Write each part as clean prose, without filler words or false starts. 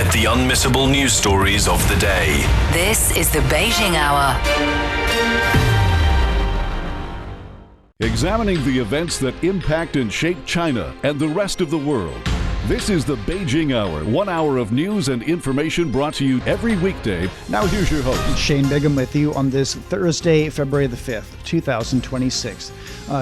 Get the unmissable news stories of the day. This is the Beijing Hour. Examining the events that impact and shape China and the rest of the world. This is the Beijing Hour, 1 hour of news and information brought to you every weekday. Now here's your host. Shane Bigham with you on this Thursday, February the 5th, 2026.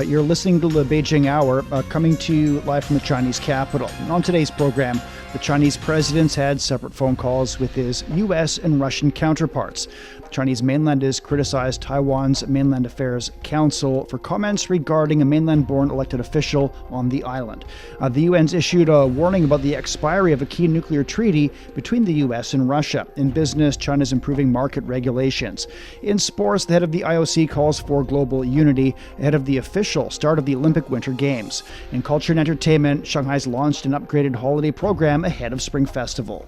You're listening to the Beijing Hour, coming to you live from the Chinese capital. And on today's program, the Chinese presidents had separate phone calls with his U.S. and Russian counterparts. The Chinese mainland has criticized Taiwan's Mainland Affairs Council for comments regarding a mainland-born elected official on the island. The UN's issued a warning about the expiry of a key nuclear treaty between the U.S. and Russia. In business, China's improving market regulations. In sports, the head of the IOC calls for global unity ahead of the official start of the Olympic Winter Games. In culture and entertainment, Shanghai's launched an upgraded holiday program ahead of Spring Festival.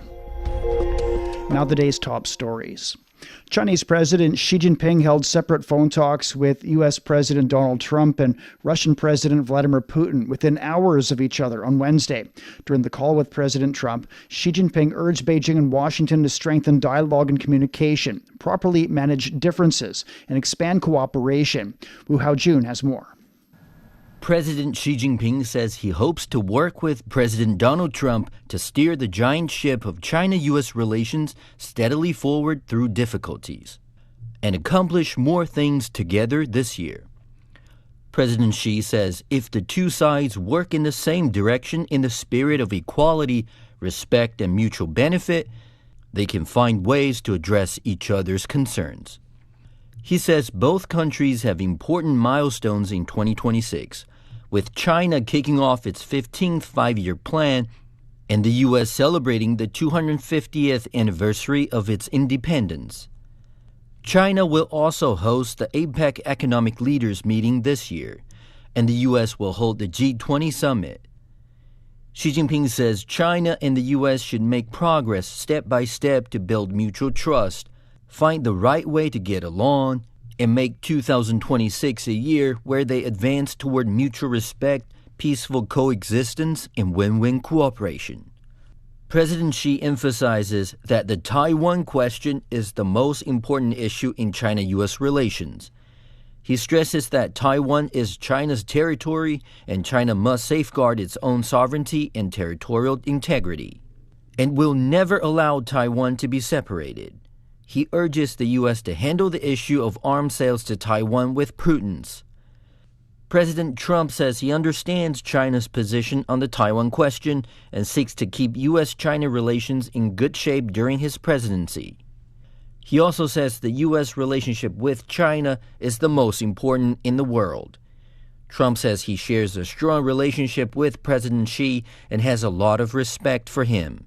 Now the day's top stories. Chinese President Xi Jinping held separate phone talks with U.S. President Donald Trump and Russian President Vladimir Putin within hours of each other on Wednesday. During the call with President Trump, Xi Jinping urged Beijing and Washington to strengthen dialogue and communication, properly manage differences, and expand cooperation. Wu Haojun has more. President Xi Jinping says he hopes to work with President Donald Trump to steer the giant ship of China-U.S. relations steadily forward through difficulties and accomplish more things together this year. President Xi says if the two sides work in the same direction in the spirit of equality, respect, and mutual benefit, they can find ways to address each other's concerns. He says both countries have important milestones in 2026, with China kicking off its 15th five-year plan and the U.S. celebrating the 250th anniversary of its independence. China will also host the APEC Economic Leaders meeting this year, and the U.S. will hold the G20 summit. Xi Jinping says China and the U.S. should make progress step by step to build mutual trust, find the right way to get along, and make 2026 a year where they advance toward mutual respect, peaceful coexistence, and win-win cooperation. President Xi emphasizes that the Taiwan question is the most important issue in China-U.S. relations. He stresses that Taiwan is China's territory and China must safeguard its own sovereignty and territorial integrity, and will never allow Taiwan to be separated. He urges the U.S. to handle the issue of arms sales to Taiwan with prudence. President Trump says he understands China's position on the Taiwan question and seeks to keep U.S.-China relations in good shape during his presidency. He also says the U.S. relationship with China is the most important in the world. Trump says he shares a strong relationship with President Xi and has a lot of respect for him.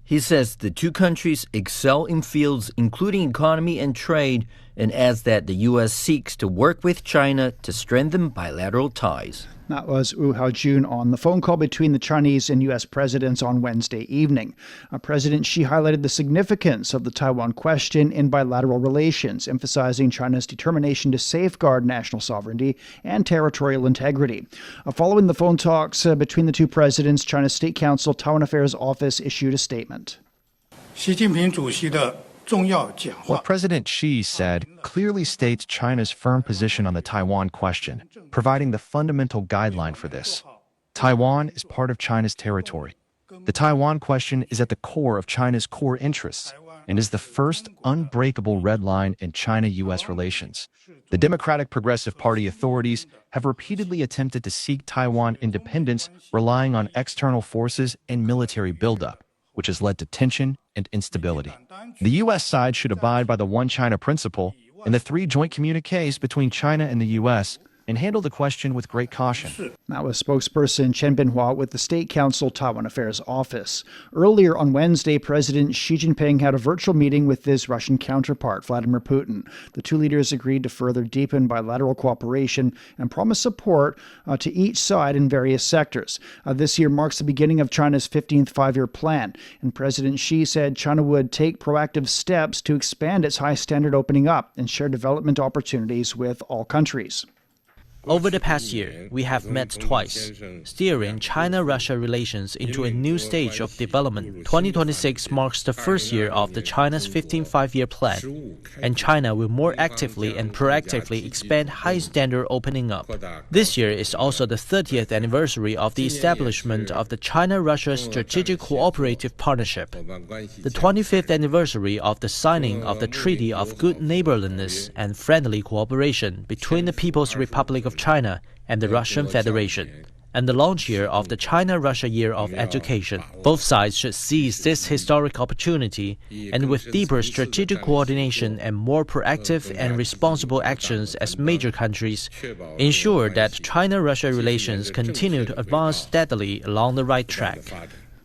He says the two countries excel in fields including economy and trade, and adds that the U.S. seeks to work with China to strengthen bilateral ties. That was Wu Haojun on the phone call between the Chinese and U.S. presidents on Wednesday evening. President Xi highlighted the significance of the Taiwan question in bilateral relations, emphasizing China's determination to safeguard national sovereignty and territorial integrity. Following the phone talks between the two presidents, China's State Council Taiwan Affairs Office issued a statement. What President Xi said clearly states China's firm position on the Taiwan question, providing the fundamental guideline for this. Taiwan is part of China's territory. The Taiwan question is at the core of China's core interests and is the first unbreakable red line in China-U.S. relations. The Democratic Progressive Party authorities have repeatedly attempted to seek Taiwan independence, relying on external forces and military buildup, which has led to tension and instability. The U.S. side should abide by the One China principle and the 3 joint communiques between China and the U.S. and handle the question with great caution. That was spokesperson Chen Binhua with the State Council Taiwan Affairs Office. Earlier on Wednesday, President Xi Jinping had a virtual meeting with his Russian counterpart, Vladimir Putin. The two leaders agreed to further deepen bilateral cooperation and promise support to each side in various sectors. This year marks the beginning of China's 15th five-year plan, and President Xi said China would take proactive steps to expand its high-standard opening up and share development opportunities with all countries. Over the past year, we have met twice, steering China-Russia relations into a new stage of development. 2026 marks the first year of the China's 15th five-year plan, and China will more actively and proactively expand high-standard opening up. This year is also the 30th anniversary of the establishment of the China-Russia Strategic Cooperative Partnership, the 25th anniversary of the signing of the Treaty of Good Neighborliness and Friendly Cooperation between the People's Republic of China and the Russian Federation, and the launch year of the China-Russia Year of Education. Both sides should seize this historic opportunity and with deeper strategic coordination and more proactive and responsible actions as major countries, ensure that China-Russia relations continue to advance steadily along the right track.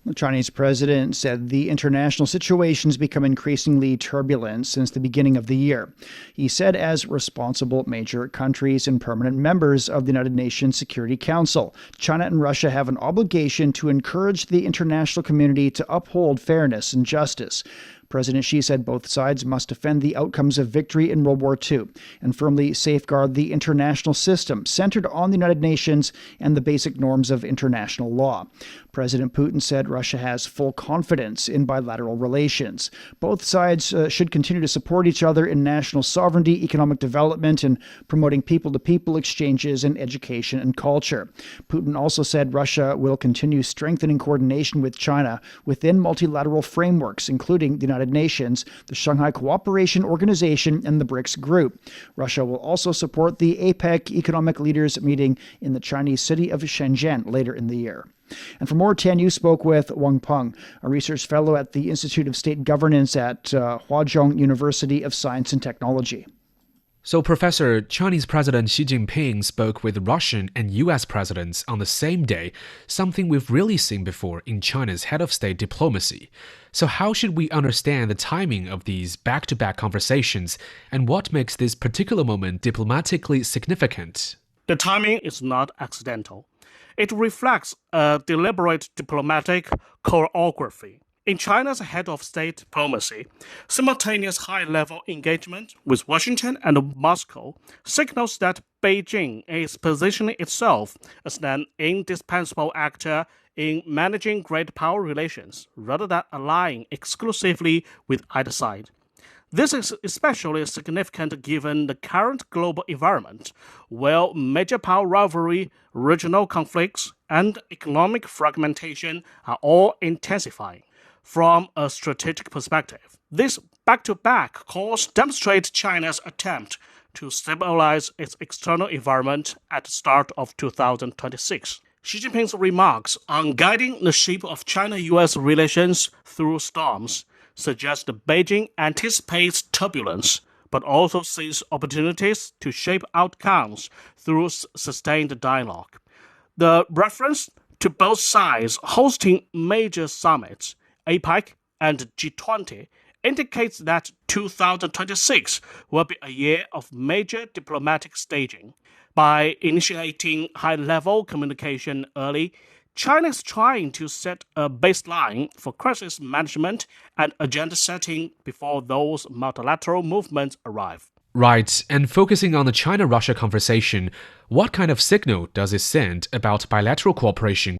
The Chinese president said the international situation has become increasingly turbulent since the beginning of the year. He said as responsible major countries and permanent members of the United Nations Security Council, China and Russia have an obligation to encourage the international community to uphold fairness and justice. President Xi said both sides must defend the outcomes of victory in World War II and firmly safeguard the international system centered on the United Nations and the basic norms of international law. President Putin said Russia has full confidence in bilateral relations. Both sides should continue to support each other in national sovereignty, economic development, and promoting people-to-people exchanges in education and culture. Putin also said Russia will continue strengthening coordination with China within multilateral frameworks, including the United Nations, the Shanghai Cooperation Organization, and the BRICS Group. Russia will also support the APEC Economic Leaders meeting in the Chinese city of Shenzhen later in the year. And for more, Tian Yu spoke with Wang Peng, a research fellow at the Institute of State Governance at Huazhong University of Science and Technology. So, Professor, Chinese President Xi Jinping spoke with Russian and U.S. presidents on the same day, something we've really seen before in China's head of state diplomacy. So how should we understand the timing of these back-to-back conversations, and what makes this particular moment diplomatically significant? The timing is not accidental. It reflects a deliberate diplomatic choreography. In China's head of state diplomacy, simultaneous high-level engagement with Washington and Moscow signals that Beijing is positioning itself as an indispensable actor in managing great power relations, rather than allying exclusively with either side. This is especially significant given the current global environment, where major power rivalry, regional conflicts, and economic fragmentation are all intensifying. From a strategic perspective, this back-to-back calls demonstrate China's attempt to stabilize its external environment at the start of 2026. Xi Jinping's remarks on guiding the ship of China-U.S. relations through storms suggest that Beijing anticipates turbulence, but also sees opportunities to shape outcomes through sustained dialogue. The reference to both sides hosting major summits, APEC and G20, indicates that 2026 will be a year of major diplomatic staging. By initiating high-level communication early, China is trying to set a baseline for crisis management and agenda setting before those multilateral movements arrive. Right, and focusing on the China-Russia conversation, what kind of signal does it send about bilateral cooperation?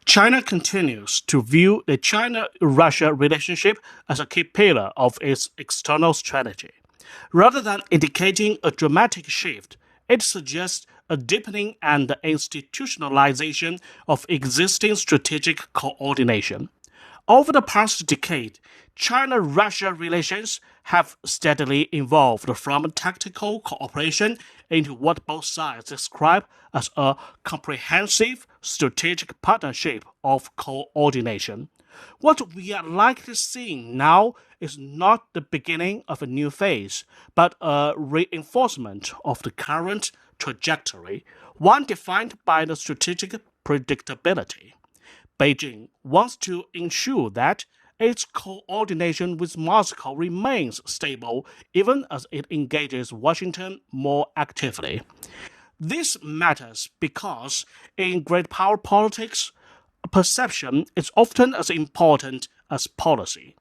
China continues to view the China-Russia relationship as a key pillar of its external strategy. Rather than indicating a dramatic shift, it suggests a deepening and institutionalization of existing strategic coordination. Over the past decade, China-Russia relations have steadily evolved from tactical cooperation into what both sides describe as a comprehensive strategic partnership of coordination. What we are likely seeing now is not the beginning of a new phase, but a reinforcement of the current trajectory, one defined by the strategic predictability. Beijing wants to ensure that its coordination with Moscow remains stable even as it engages Washington more actively. This matters because in great power politics, perception is often as important as policy.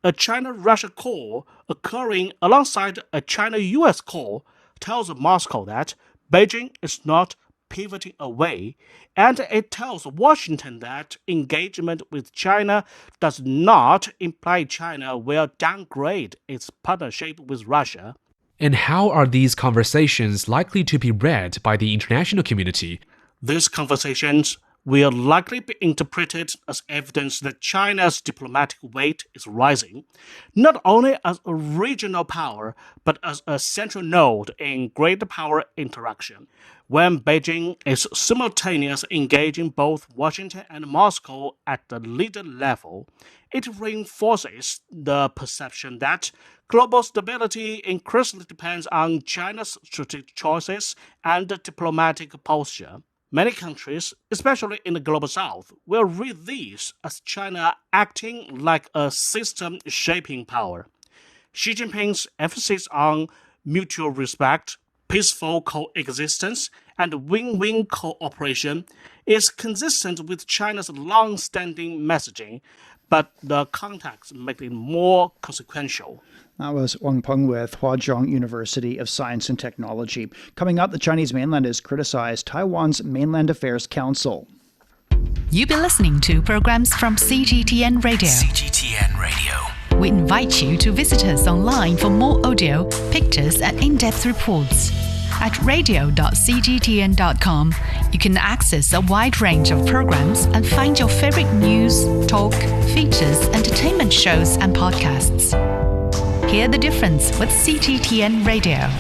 A China-Russia call occurring alongside a China-U.S. call tells Moscow that Beijing is not pivoting away, and it tells Washington that engagement with China does not imply China will downgrade its partnership with Russia. And how are these conversations likely to be read by the international community? These conversations will likely be interpreted as evidence that China's diplomatic weight is rising, not only as a regional power, but as a central node in great power interaction. When Beijing is simultaneously engaging both Washington and Moscow at the leader level, it reinforces the perception that global stability increasingly depends on China's strategic choices and diplomatic posture. Many countries, especially in the global south, will read these as China acting like a system-shaping power. Xi Jinping's emphasis on mutual respect, peaceful coexistence, and win-win cooperation is consistent with China's long-standing messaging, but the context makes it more consequential. That was Wang Peng with Huazhong University of Science and Technology. Coming up, the Chinese mainland has criticized Taiwan's Mainland Affairs Council. You've been listening to programs from CGTN Radio. CGTN Radio. We invite you to visit us online for more audio, pictures, and in-depth reports. At radio.cgtn.com, you can access a wide range of programs and find your favorite news, talk, features, entertainment shows, and podcasts. Hear the difference with CGTN Radio.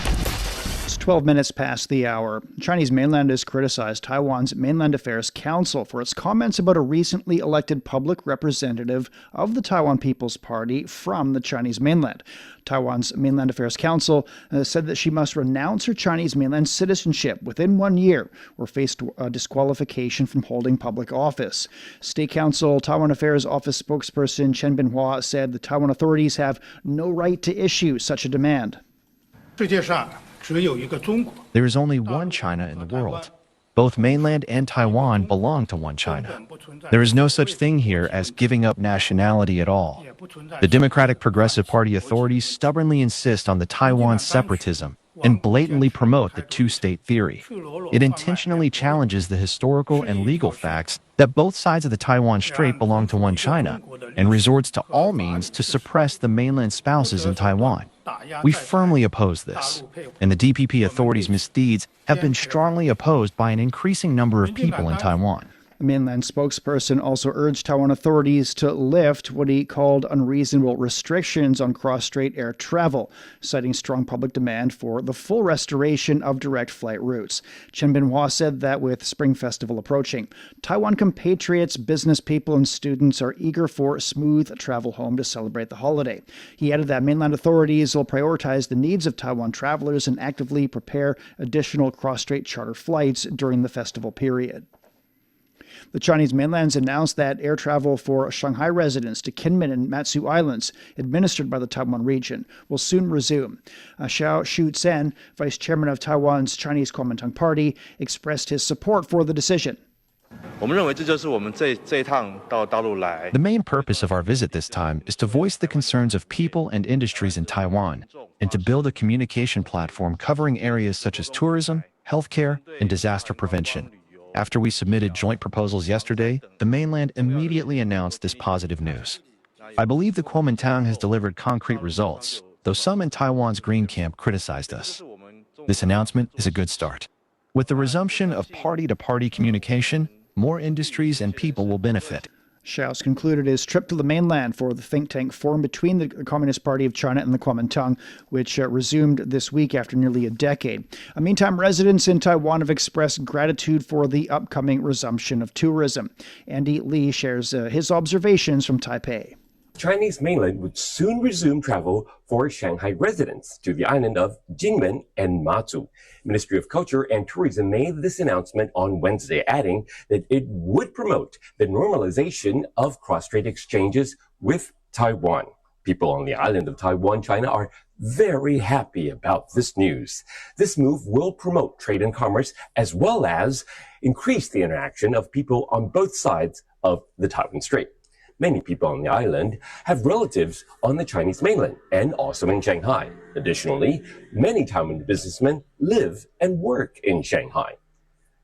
It's 12 minutes past the hour. Chinese mainland has criticized Taiwan's Mainland Affairs Council for its comments about a recently elected public representative of the Taiwan People's Party from the Chinese mainland. Taiwan's Mainland Affairs Council said that she must renounce her Chinese mainland citizenship within 1 year or face disqualification from holding public office. State Council Taiwan Affairs Office spokesperson Chen Binhua said the Taiwan authorities have no right to issue such a demand. There is only one China in the world. Both mainland and Taiwan belong to one China. There is no such thing here as giving up nationality at all. The Democratic Progressive Party authorities stubbornly insist on the Taiwan separatism and blatantly promote the two-state theory. It intentionally challenges the historical and legal facts that both sides of the Taiwan Strait belong to one China and resorts to all means to suppress the mainland spouses in Taiwan. We firmly oppose this, and the DPP authorities' misdeeds have been strongly opposed by an increasing number of people in Taiwan. The mainland spokesperson also urged Taiwan authorities to lift what he called unreasonable restrictions on cross-strait air travel, citing strong public demand for the full restoration of direct flight routes. Chen Binhua said that with Spring Festival approaching, Taiwan compatriots, business people, and students are eager for smooth travel home to celebrate the holiday. He added that mainland authorities will prioritize the needs of Taiwan travelers and actively prepare additional cross-strait charter flights during the festival period. The Chinese mainland's announced that air travel for Shanghai residents to Kinmen and Matsu Islands, administered by the Taiwan region, will soon resume. Xiao Shu-zhen, vice chairman of Taiwan's Chinese Kuomintang Party, expressed his support for the decision. The main purpose of our visit this time is to voice the concerns of people and industries in Taiwan and to build a communication platform covering areas such as tourism, healthcare, and disaster prevention. After we submitted joint proposals yesterday, the mainland immediately announced this positive news. I believe the Kuomintang has delivered concrete results, though some in Taiwan's Green Camp criticized us. This announcement is a good start. With the resumption of party-to-party communication, more industries and people will benefit. Xiao's concluded his trip to the mainland for the think tank forum between the Communist Party of China and the Kuomintang, which resumed this week after nearly a decade. Meantime, residents in Taiwan have expressed gratitude for the upcoming resumption of tourism. Andy Lee shares his observations from Taipei. Chinese mainland would soon resume travel for Shanghai residents to the island of Kinmen and Matsu. Ministry of Culture and Tourism made this announcement on Wednesday, adding that it would promote the normalization of cross-strait exchanges with Taiwan. People on the island of Taiwan, China, are very happy about this news. This move will promote trade and commerce as well as increase the interaction of people on both sides of the Taiwan Strait. Many people on the island have relatives on the Chinese mainland and also in Shanghai. Additionally, many Taiwan businessmen live and work in Shanghai.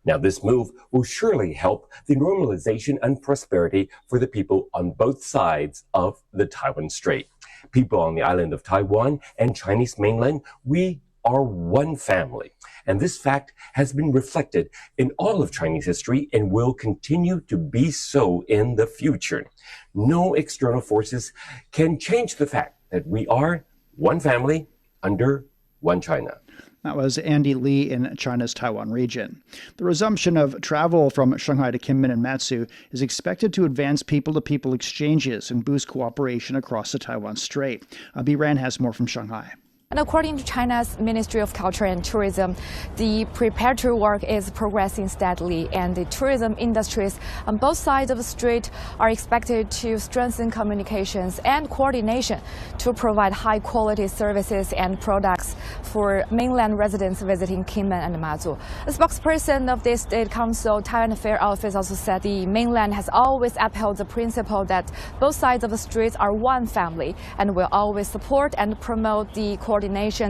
Now, this move will surely help the normalization and prosperity for the people on both sides of the Taiwan Strait. People on the island of Taiwan and Chinese mainland, we are one family. And this fact has been reflected in all of Chinese history and will continue to be so in the future. No external forces can change the fact that we are one family under one China. That was Andy Lee in China's Taiwan region. The resumption of travel from Shanghai to Kinmen and Matsu is expected to advance people-to-people exchanges and boost cooperation across the Taiwan Strait. B-Ran has more from Shanghai. And according to China's Ministry of Culture and Tourism, the preparatory work is progressing steadily, and the tourism industries on both sides of the strait are expected to strengthen communications and coordination to provide high-quality services and products for mainland residents visiting Kinmen and Matsu. A spokesperson of the State Council Taiwan Affairs Office also said the mainland has always upheld the principle that both sides of the straits are one family and will always support and promote the coordination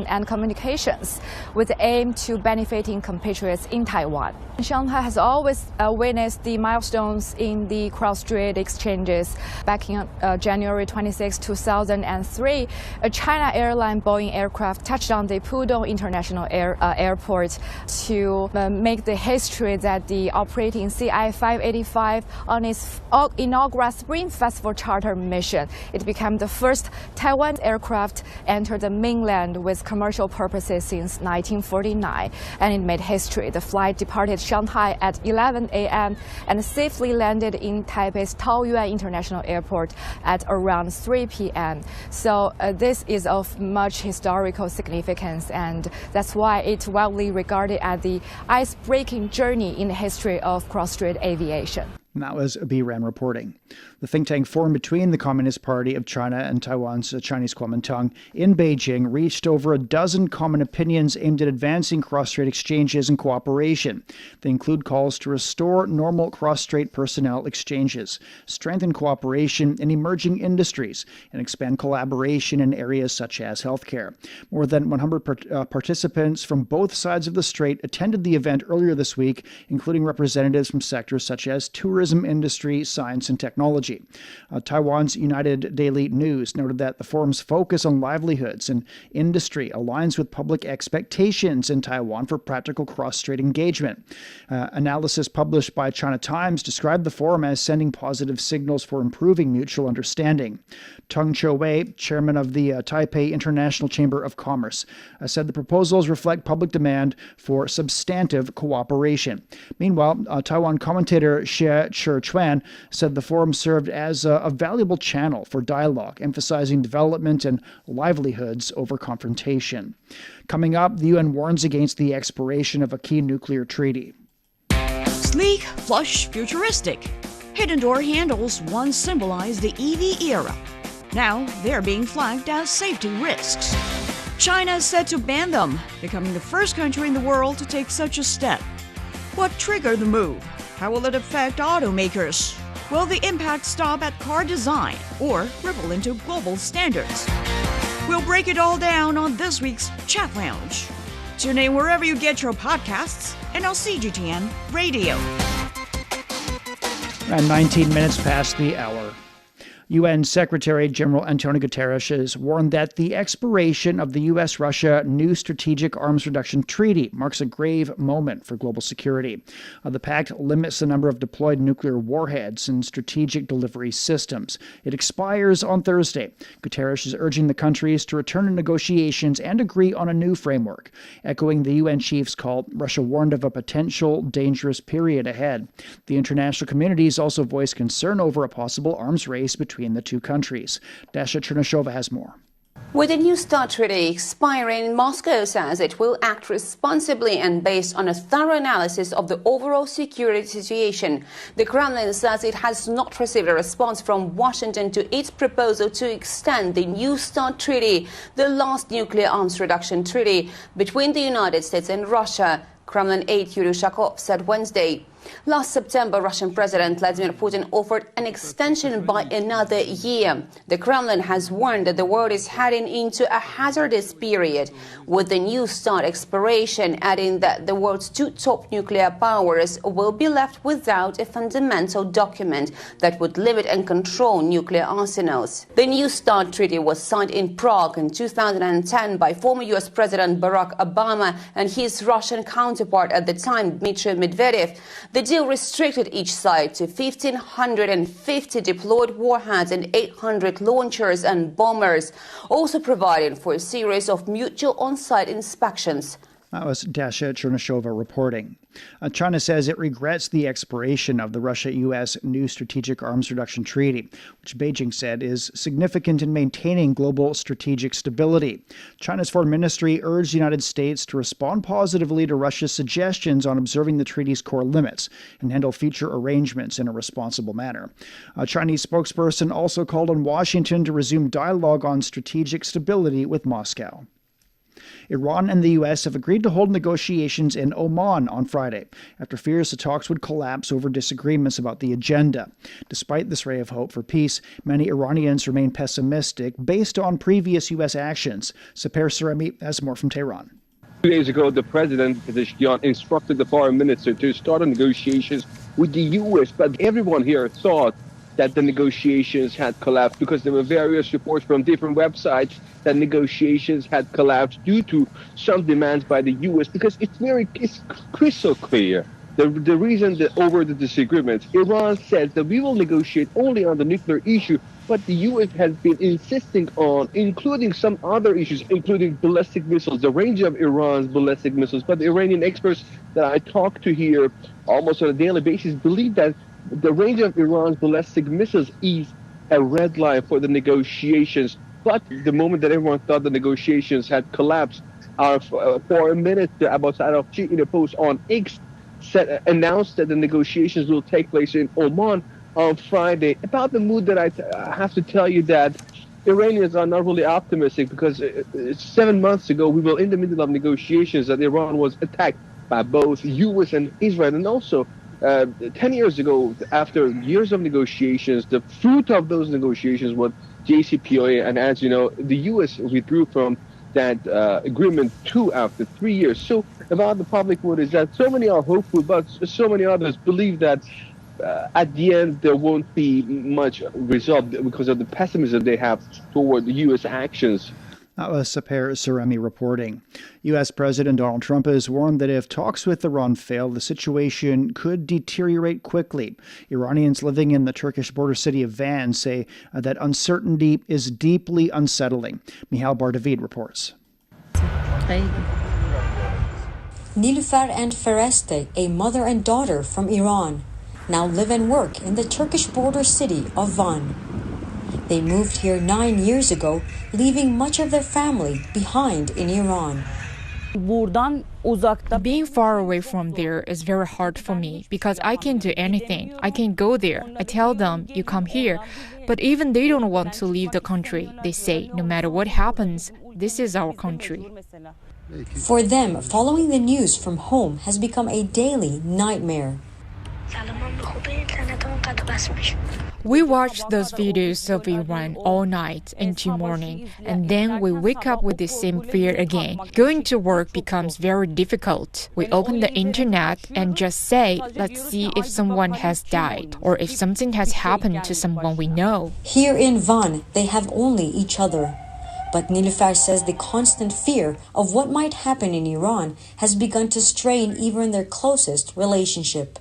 and communications with the aim to benefiting compatriots in Taiwan. Shanghai has always witnessed the milestones in the cross-strait exchanges. Back in January 26, 2003, a China airline Boeing aircraft touched on the Pudong International Airport to make the history that the operating CI-585 on its inaugural Spring Festival charter mission. It became the first Taiwan aircraft enter the mainland with commercial purposes since 1949, and it made history. The flight departed Shanghai at 11 a.m. and safely landed in Taipei's Taoyuan International Airport at around 3 p.m. So this is of much historical significance, and that's why it's widely regarded as the ice-breaking journey in the history of cross-strait aviation. And that was B-Ran reporting. The think tank formed between the Communist Party of China and Taiwan's Chinese Kuomintang in Beijing reached over a dozen common opinions aimed at advancing cross-strait exchanges and cooperation. They include calls to restore normal cross-strait personnel exchanges, strengthen cooperation in emerging industries, and expand collaboration in areas such as healthcare. More than 100 participants from both sides of the strait attended the event earlier this week, including representatives from sectors such as tourism industry, science, and technology. Taiwan's United Daily News noted that the forum's focus on livelihoods and industry aligns with public expectations in Taiwan for practical cross-strait engagement. Analysis published by China Times described the forum as sending positive signals for improving mutual understanding. Tung Cho-wei, chairman of the Taipei International Chamber of Commerce, said the proposals reflect public demand for substantive cooperation. Meanwhile, Taiwan commentator Xie Chi-chuan said the forum served as a valuable channel for dialogue, emphasizing development and livelihoods over confrontation. Coming up, the UN warns against the expiration of a key nuclear treaty. Sleek, plush, futuristic. Hidden door handles once symbolized the EV era. Now they're being flagged as safety risks. China is set to ban them, becoming the first country in the world to take such a step. What triggered the move? How will it affect automakers? Will the impact stop at car design or ripple into global standards? We'll break it all down on this week's Chat Lounge. Tune in wherever you get your podcasts and on CGTN Radio. And 19 minutes past the hour. UN Secretary General Antonio Guterres has warned that the expiration of the U.S. Russia New Strategic Arms Reduction Treaty marks a grave moment for global security. The pact limits the number of deployed nuclear warheads and strategic delivery systems. It expires on Thursday. Guterres is urging the countries to return to negotiations and agree on a new framework. Echoing the UN chief's call, Russia warned of a potential dangerous period ahead. The international community has also voiced concern over a possible arms race between the two countries. Dasha Chernyshova has more. With the New START treaty expiring, Moscow says it will act responsibly and based on a thorough analysis of the overall security situation. The Kremlin says it has not received a response from Washington to its proposal to extend the New START treaty, the last nuclear arms reduction treaty between the United States and Russia, Kremlin aide Yuri Ushakov said Wednesday. Last September, Russian President Vladimir Putin offered an extension by another year. The Kremlin has warned that the world is heading into a hazardous period, with the New START expiration, adding that the world's two top nuclear powers will be left without a fundamental document that would limit and control nuclear arsenals. The New START treaty was signed in Prague in 2010 by former U.S. President Barack Obama and his Russian counterpart at the time, Dmitry Medvedev. The deal restricted each side to 1,550 deployed warheads and 800 launchers and bombers, also providing for a series of mutual on-site inspections. That was Dasha Chernyshova reporting. China says it regrets the expiration of the Russia-U.S. new strategic arms reduction treaty, which Beijing said is significant in maintaining global strategic stability. China's foreign ministry urged the United States to respond positively to Russia's suggestions on observing the treaty's core limits and handle future arrangements in a responsible manner. A Chinese spokesperson also called on Washington to resume dialogue on strategic stability with Moscow. Iran and the U.S. have agreed to hold negotiations in Oman on Friday, after fears the talks would collapse over disagreements about the agenda. Despite this ray of hope for peace, many Iranians remain pessimistic based on previous U.S. actions. Saper Saremi has more from Tehran. 2 days ago, the president, Pezeshkian, instructed the foreign minister to start negotiations with the U.S., but everyone here thought that the negotiations had collapsed because there were various reports from different websites that negotiations had collapsed due to some demands by the U.S. because it's crystal clear. The reason that over the disagreements, Iran says that we will negotiate only on the nuclear issue, but the U.S. has been insisting on including some other issues, including ballistic missiles, the range of Iran's ballistic missiles. But the Iranian experts that I talk to here almost on a daily basis believe that the range of Iran's ballistic missiles is a red line for the negotiations. But the moment that everyone thought the negotiations had collapsed, our foreign minister, Abbas Araghchi, in a post on X, announced that the negotiations will take place in Oman on Friday. About the mood that I have to tell you that Iranians are not really optimistic because 7 months ago we were in the middle of negotiations that Iran was attacked by both U.S. and Israel, and also 10 years ago, after years of negotiations, the fruit of those negotiations was JCPOA, and as you know, the U.S. withdrew from that agreement after 3 years. So about the public mood is that so many are hopeful, but so many others believe that at the end there won't be much result because of the pessimism they have toward the U.S. actions. That was Saper Saremi reporting. U.S. President Donald Trump has warned that if talks with Iran fail, the situation could deteriorate quickly. Iranians living in the Turkish border city of Van say that uncertainty is deeply unsettling. Mihail Bardavid reports. Nilüfer and Fereste, a mother and daughter from Iran, now live and work in the Turkish border city of Van. They moved here 9 years ago, leaving much of their family behind in Iran. Being far away from there is very hard for me because I can't do anything. I can't go there. I tell them, you come here. But even they don't want to leave the country. They say, no matter what happens, this is our country. For them, following the news from home has become a daily nightmare. We watch those videos of Iran all night until morning, and then we wake up with the same fear again. Going to work becomes very difficult. We open the internet and just say, let's see if someone has died or if something has happened to someone we know. Here in Van, they have only each other. But Nilüfer says the constant fear of what might happen in Iran has begun to strain even their closest relationship.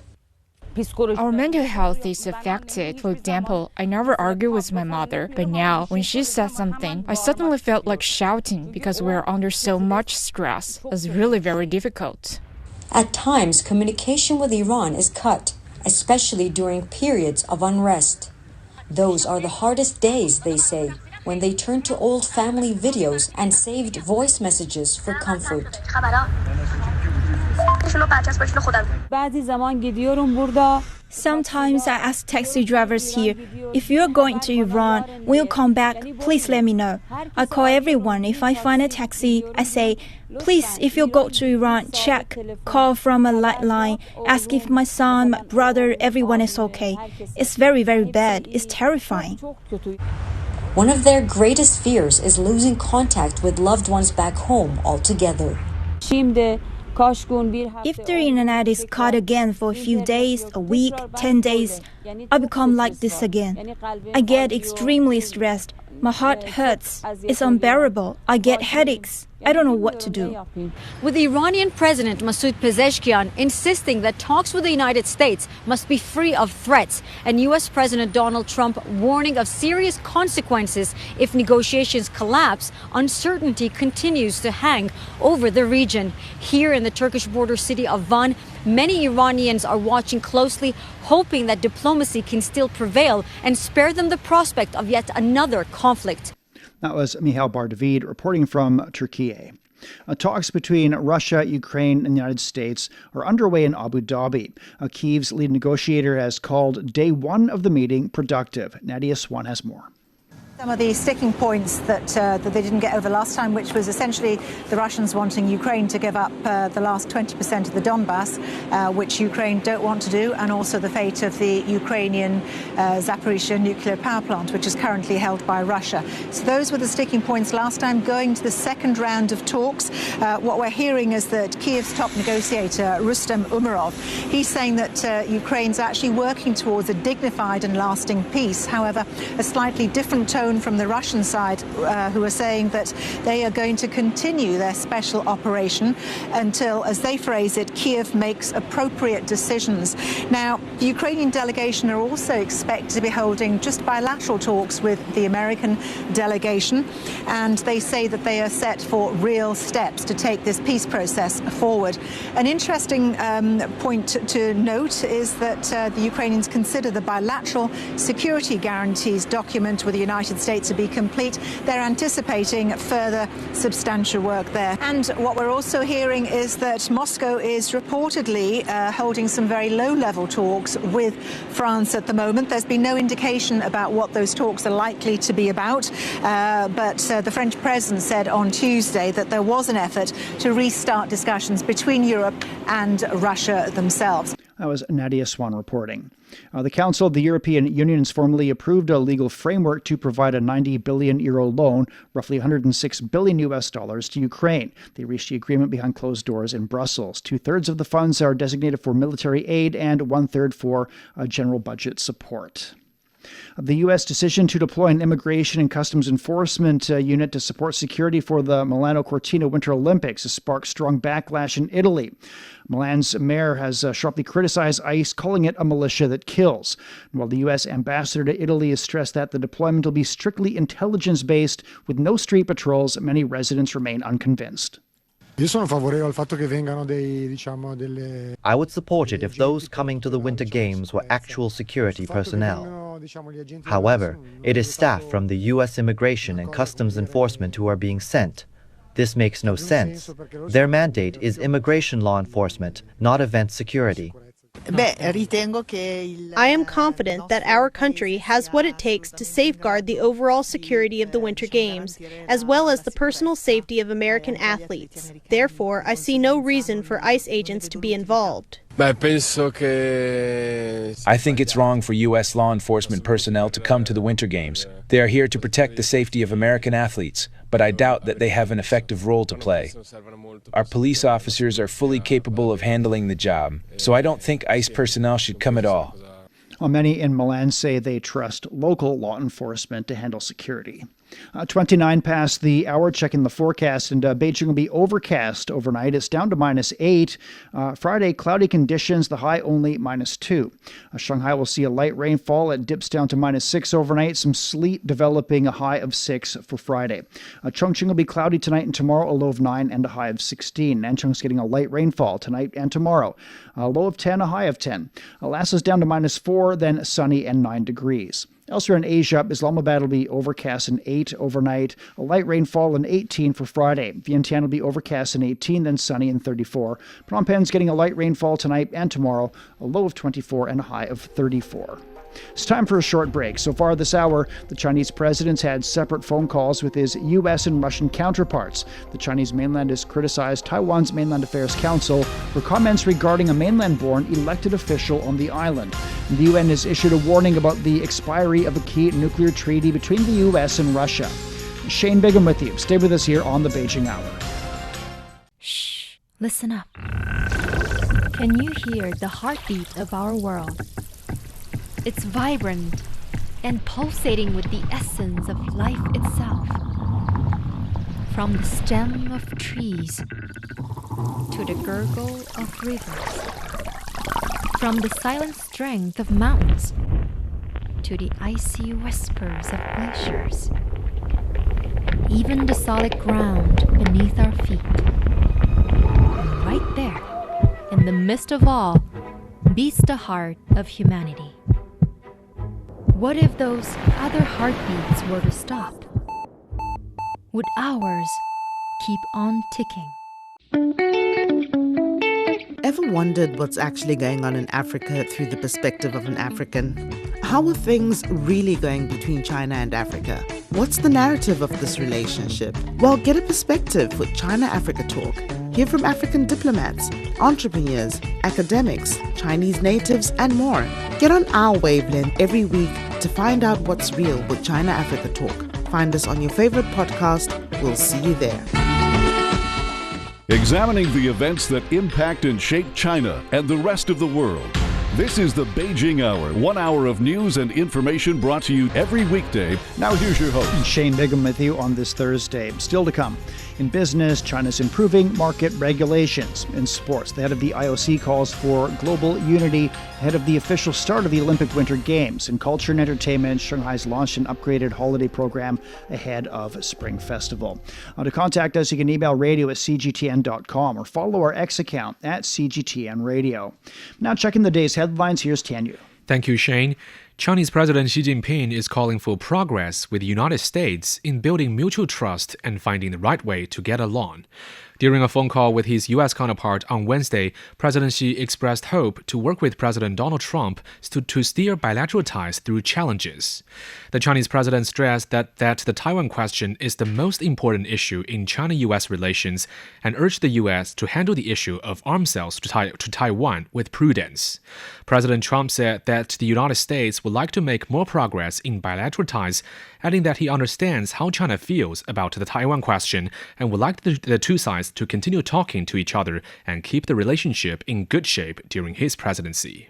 Our mental health is affected. For example, I never argue with my mother, but now when she said something, I suddenly felt like shouting because we're under so much stress. It's really very difficult. At times, communication with Iran is cut, especially during periods of unrest. Those are the hardest days, they say, when they turn to old family videos and saved voice messages for comfort. Sometimes I ask taxi drivers here, if you're going to Iran, when you come back, please let me know. I call everyone. If I find a taxi, I say, please, if you go to Iran, check, call from a lifeline, ask if my son, my brother, everyone is okay. It's very, very bad. It's terrifying. One of their greatest fears is losing contact with loved ones back home altogether. If the internet is cut again for a few days, a week, 10 days, I become like this again. I get extremely stressed. My heart hurts. It's unbearable. I get headaches. I don't know what to do. With Iranian President Masoud Pezeshkian insisting that talks with the United States must be free of threats, and U.S. President Donald Trump warning of serious consequences if negotiations collapse, uncertainty continues to hang over the region. Here in the Turkish border city of Van, many Iranians are watching closely, hoping that diplomacy can still prevail and spare them the prospect of yet another conflict. That was Mihail Bar-David reporting from Turkey. Talks between Russia, Ukraine, and the United States are underway in Abu Dhabi. Kyiv's lead negotiator has called day one of the meeting productive. Nadia Swan has more. Some of the sticking points that they didn't get over last time, which was essentially the Russians wanting Ukraine to give up the last 20% of the Donbass, which Ukraine don't want to do, and also the fate of the Ukrainian Zaporizhzhia nuclear power plant, which is currently held by Russia. So those were the sticking points last time. Going to the second round of talks, what we're hearing is that Kyiv's top negotiator, Rustem Umerov, he's saying that Ukraine's actually working towards a dignified and lasting peace. However, a slightly different tone from the Russian side, who are saying that they are going to continue their special operation until, as they phrase it, Kiev makes appropriate decisions. Now, the Ukrainian delegation are also expected to be holding just bilateral talks with the American delegation, and they say that they are set for real steps to take this peace process forward. An interesting point to note is that the Ukrainians consider the bilateral security guarantees document with the United States to be complete. They're anticipating further substantial work there. And what we're also hearing is that Moscow is reportedly holding some very low-level talks with France at the moment. There's been no indication about what those talks are likely to be about, but the French president said on Tuesday that there was an effort to restart discussions between Europe and Russia themselves. That was Nadia Swan reporting. The Council of the European Union has formally approved a legal framework to provide a 90 billion euro loan, roughly 106 billion US dollars, to Ukraine. They reached the agreement behind closed doors in Brussels. 2/3 of the funds are designated for military aid and 1/3 for general budget support. The U.S. decision to deploy an immigration and customs enforcement unit to support security for the Milano Cortina Winter Olympics has sparked strong backlash in Italy. Milan's mayor has sharply criticized ICE, calling it a militia that kills. While the U.S. ambassador to Italy has stressed that the deployment will be strictly intelligence-based with no street patrols, many residents remain unconvinced. I would support it if those coming to the Winter Games were actual security personnel. However, it is staff from the U.S. Immigration and Customs Enforcement who are being sent. This makes no sense. Their mandate is immigration law enforcement, not event security. I am confident that our country has what it takes to safeguard the overall security of the Winter Games, as well as the personal safety of American athletes. Therefore, I see no reason for ICE agents to be involved. I think it's wrong for U.S. law enforcement personnel to come to the Winter Games. They are here to protect the safety of American athletes, but I doubt that they have an effective role to play. Our police officers are fully capable of handling the job, so I don't think ICE personnel should come at all. Many in Milan say they trust local law enforcement to handle security. 29 past the hour, checking the forecast, and Beijing will be overcast overnight. It's down to -8. Friday, cloudy conditions, the high only -2. Shanghai will see a light rainfall. It dips down to -6 overnight. Some sleet developing, a high of 6 for Friday. Chongqing will be cloudy tonight and tomorrow, a low of 9 and a high of 16. Nanchang's getting a light rainfall tonight and tomorrow. A low of 10, a high of 10. Lhasa's down to -4, then sunny and 9 degrees. Elsewhere in Asia, Islamabad will be overcast and 8 overnight. A light rainfall and 18 for Friday. Vientiane will be overcast and 18, then sunny and 34. Phnom Penh's getting a light rainfall tonight and tomorrow, a low of 24 and a high of 34. It's time for a short break. So far this hour, the Chinese president's had separate phone calls with his U.S. and Russian counterparts. The Chinese mainland has criticized Taiwan's Mainland Affairs Council for comments regarding a mainland-born elected official on the island. The UN has issued a warning about the expiry of a key nuclear treaty between the U.S. and Russia. Shane Bigham with you. Stay with us here on the Beijing Hour. Shh, listen up. Can you hear the heartbeat of our world? It's vibrant and pulsating with the essence of life itself. From the stem of trees to the gurgle of rivers. From the silent strength of mountains to the icy whispers of glaciers. Even the solid ground beneath our feet. And right there, in the midst of all, beats the heart of humanity. What if those other heartbeats were to stop? Would ours keep on ticking? Ever wondered what's actually going on in Africa through the perspective of an African? How are things really going between China and Africa? What's the narrative of this relationship? Well, get a perspective with China-Africa Talk. Hear from African diplomats, entrepreneurs, academics, Chinese natives, and more. Get on our wavelength every week to find out what's real with China-Africa Talk. Find us on your favorite podcast. We'll see you there. Examining the events that impact and shape China and the rest of the world. This is the Beijing Hour, 1 hour of news and information brought to you every weekday. Now here's your host. Shane Bigham with you on this Thursday. Still to come. In business, China's improving market regulations. In sports, the head of the IOC calls for global unity ahead of the official start of the Olympic Winter Games. In culture and entertainment, Shanghai's launched an upgraded holiday program ahead of Spring Festival. To contact us, you can email radio@cgtn.com or follow our X account @CGTN Radio. Now checking the day's headlines, here's Tianyu. Thank you, Shane. Chinese President Xi Jinping is calling for progress with the United States in building mutual trust and finding the right way to get along. During a phone call with his U.S. counterpart on Wednesday, President Xi expressed hope to work with President Donald Trump to steer bilateral ties through challenges. The Chinese president stressed that the Taiwan question is the most important issue in China-U.S. relations and urged the U.S. to handle the issue of arms sales to Taiwan with prudence. President Trump said that the United States would like to make more progress in bilateral ties, adding that he understands how China feels about the Taiwan question and would like the two sides to continue talking to each other and keep the relationship in good shape during his presidency.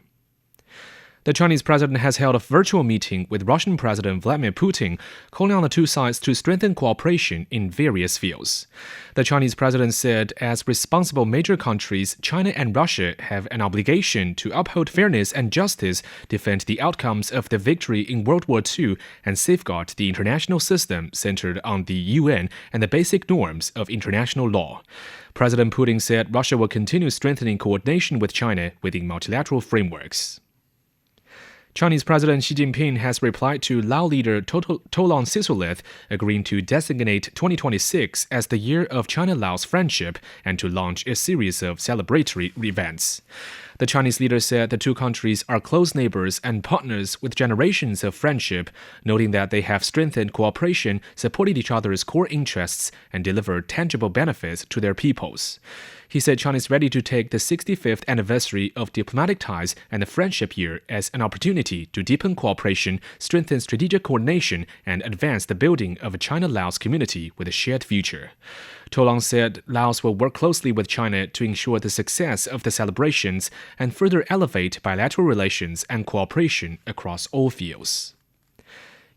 The Chinese president has held a virtual meeting with Russian President Vladimir Putin, calling on the two sides to strengthen cooperation in various fields. The Chinese president said, as responsible major countries, China and Russia have an obligation to uphold fairness and justice, defend the outcomes of the victory in World War II, and safeguard the international system centered on the UN and the basic norms of international law. President Putin said Russia will continue strengthening coordination with China within multilateral frameworks. Chinese President Xi Jinping has replied to Lao leader Thongloun Sisoulith, agreeing to designate 2026 as the year of China-Laos friendship and to launch a series of celebratory events. The Chinese leader said the two countries are close neighbors and partners with generations of friendship, noting that they have strengthened cooperation, supported each other's core interests, and delivered tangible benefits to their peoples. He said China is ready to take the 65th anniversary of diplomatic ties and the friendship year as an opportunity to deepen cooperation, strengthen strategic coordination, and advance the building of a China-Laos community with a shared future. Thongloun said Laos will work closely with China to ensure the success of the celebrations and further elevate bilateral relations and cooperation across all fields.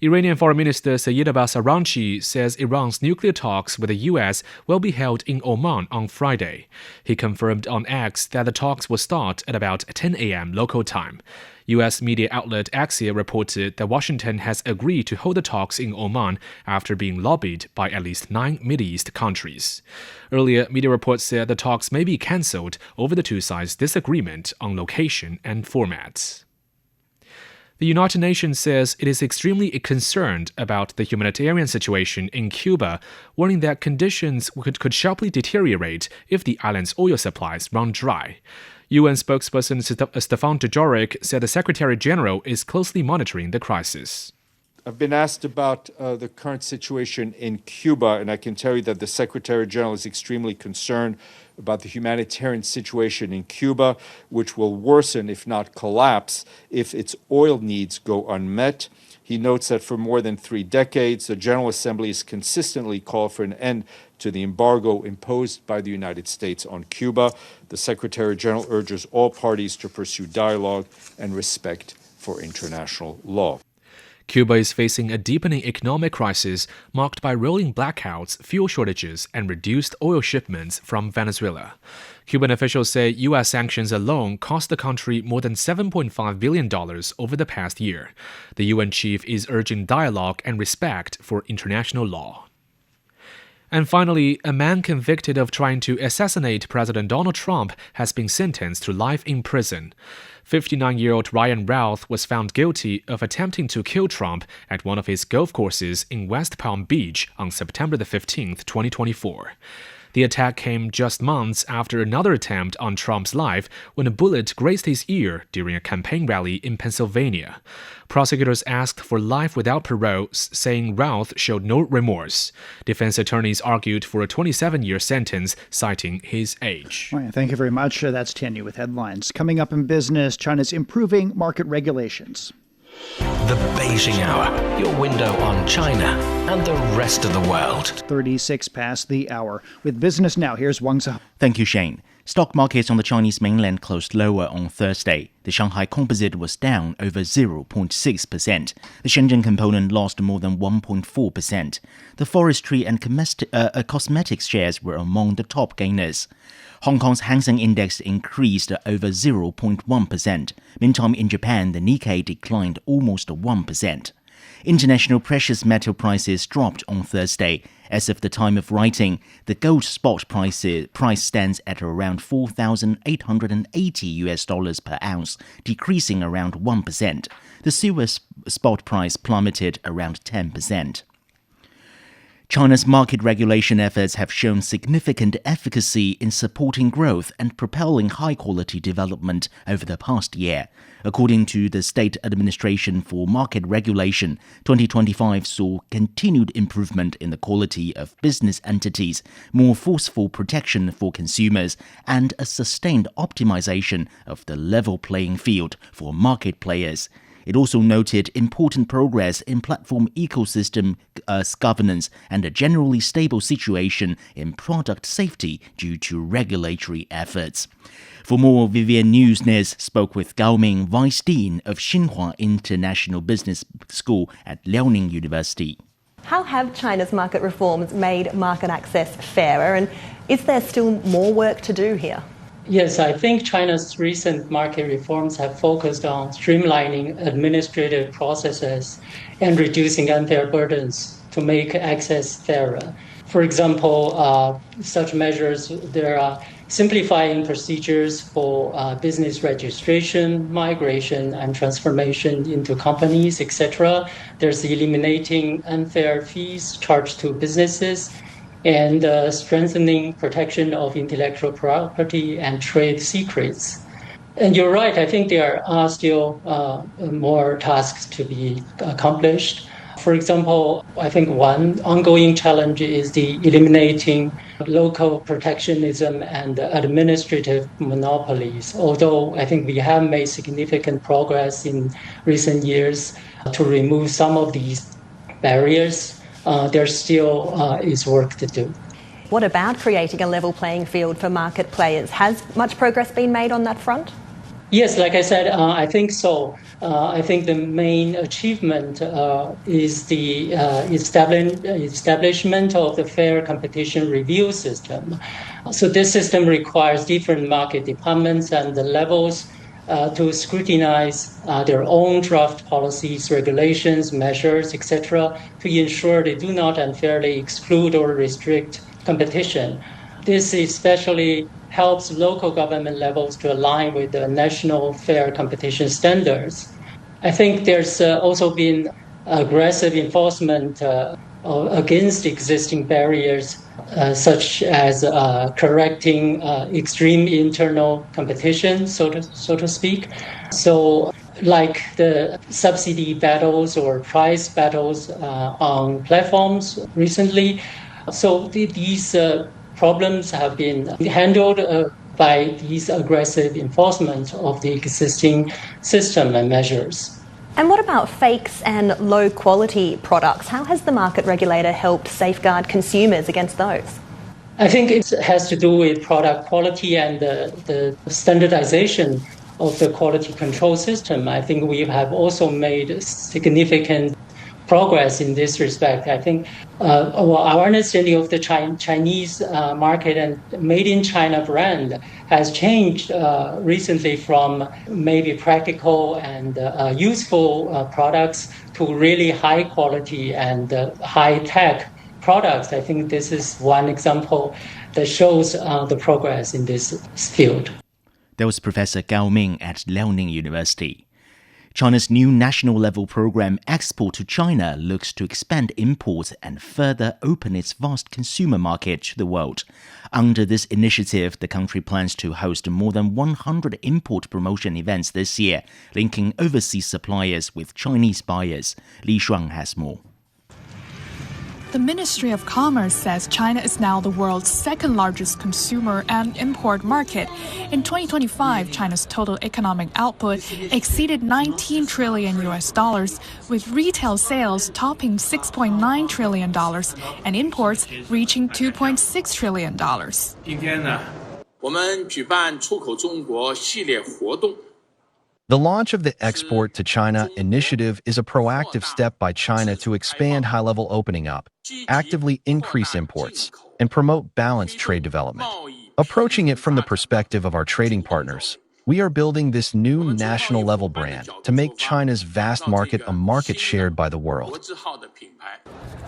Iranian Foreign Minister Saeed Abbas Araghchi says Iran's nuclear talks with the U.S. will be held in Oman on Friday. He confirmed on X that the talks will start at about 10 a.m. local time. U.S. media outlet Axios reported that Washington has agreed to hold the talks in Oman after being lobbied by at least 9 Mideast countries. Earlier, media reports said the talks may be cancelled over the two sides' disagreement on location and formats. The United Nations says it is extremely concerned about the humanitarian situation in Cuba, warning that conditions could sharply deteriorate if the island's oil supplies run dry. UN spokesperson Stefan Dujarric said the Secretary General is closely monitoring the crisis. I've been asked about the current situation in Cuba, and I can tell you that the Secretary General is extremely concerned about the humanitarian situation in Cuba, which will worsen, if not collapse, if its oil needs go unmet. He notes that for more than 3 decades, the General Assembly has consistently called for an end to the embargo imposed by the United States on Cuba. The Secretary General urges all parties to pursue dialogue and respect for international law. Cuba is facing a deepening economic crisis marked by rolling blackouts, fuel shortages, and reduced oil shipments from Venezuela. Cuban officials say U.S. sanctions alone cost the country more than $7.5 billion over the past year. The UN chief is urging dialogue and respect for international law. And finally, a man convicted of trying to assassinate President Donald Trump has been sentenced to life in prison. 59-year-old Ryan Routh was found guilty of attempting to kill Trump at one of his golf courses in West Palm Beach on September 15, 2024. The attack came just months after another attempt on Trump's life when a bullet grazed his ear during a campaign rally in Pennsylvania. Prosecutors asked for life without parole, saying Routh showed no remorse. Defense attorneys argued for a 27-year sentence, citing his age. All right, thank you very much. That's Tianyu with headlines. Coming up in business, China's improving market regulations. The Beijing Hour, your window on China and the rest of the world. 36 past the hour. With business now, here's Wang Zhe. Thank you, Shane. Stock markets on the Chinese mainland closed lower on Thursday. The Shanghai Composite was down over 0.6%. The Shenzhen component lost more than 1.4%. The forestry and cosmetics shares were among the top gainers. Hong Kong's Hang Seng Index increased over 0.1%. Meantime, in Japan, the Nikkei declined almost 1%. International precious metal prices dropped on Thursday. As of the time of writing, the gold spot price stands at around $4,880 per ounce, decreasing around 1%. The silver spot price plummeted around 10%. China's market regulation efforts have shown significant efficacy in supporting growth and propelling high-quality development over the past year. According to the State Administration for Market Regulation, 2025 saw continued improvement in the quality of business entities, more forceful protection for consumers, and a sustained optimization of the level playing field for market players. It also noted important progress in platform ecosystem governance and a generally stable situation in product safety due to regulatory efforts. For more, Vivian News spoke with Gao Ming, Vice Dean of Xinhua International Business School at Liaoning University. How have China's market reforms made market access fairer, and is there still more work to do here? Yes, I think China's recent market reforms have focused on streamlining administrative processes and reducing unfair burdens to make access fairer. For example, such measures, there are simplifying procedures for business registration, migration, and transformation into companies, etc. There's eliminating unfair fees charged to businesses, and strengthening protection of intellectual property and trade secrets. And you're right, I think there are still more tasks to be accomplished. For example, I think one ongoing challenge is the eliminating local protectionism and administrative monopolies. Although I think we have made significant progress in recent years to remove some of these barriers, there still is work to do. What about creating a level playing field for market players? Has much progress been made on that front? Yes, like I said, I think so. I think the main achievement is the establishment of the fair competition review system. So this system requires different market departments and the levels to scrutinize their own draft policies, regulations, measures, etc., to ensure they do not unfairly exclude or restrict competition. This especially helps local government levels to align with the national fair competition standards. I think there's also been aggressive enforcement against existing barriers, such as correcting extreme internal competition, so to speak. So, like the subsidy battles or price battles on platforms recently. So these problems have been handled by these aggressive enforcement of the existing system and measures. And what about fakes and low quality products? How has the market regulator helped safeguard consumers against those? I think it has to do with product quality and the standardization of the quality control system. I think we have also made significant progress in this respect. I think our understanding of the Chinese market and made in China brand has changed recently from maybe practical and useful products to really high quality and high tech products. I think this is one example that shows the progress in this field. That was Professor Gao Ming at Liaoning University. China's new national-level program, Export to China, looks to expand imports and further open its vast consumer market to the world. Under this initiative, the country plans to host more than 100 import promotion events this year, linking overseas suppliers with Chinese buyers. Li Shuang has more. The Ministry of Commerce says China is now the world's second largest consumer and import market. In 2025, China's total economic output exceeded $19 trillion, with retail sales topping $6.9 trillion and imports reaching $2.6 trillion. 今天呢，我们举办出口中国系列活动。 The launch of the Export to China initiative is a proactive step by China to expand high-level opening up, actively increase imports, and promote balanced trade development. Approaching it from the perspective of our trading partners, we are building this new national-level brand to make China's vast market a market shared by the world.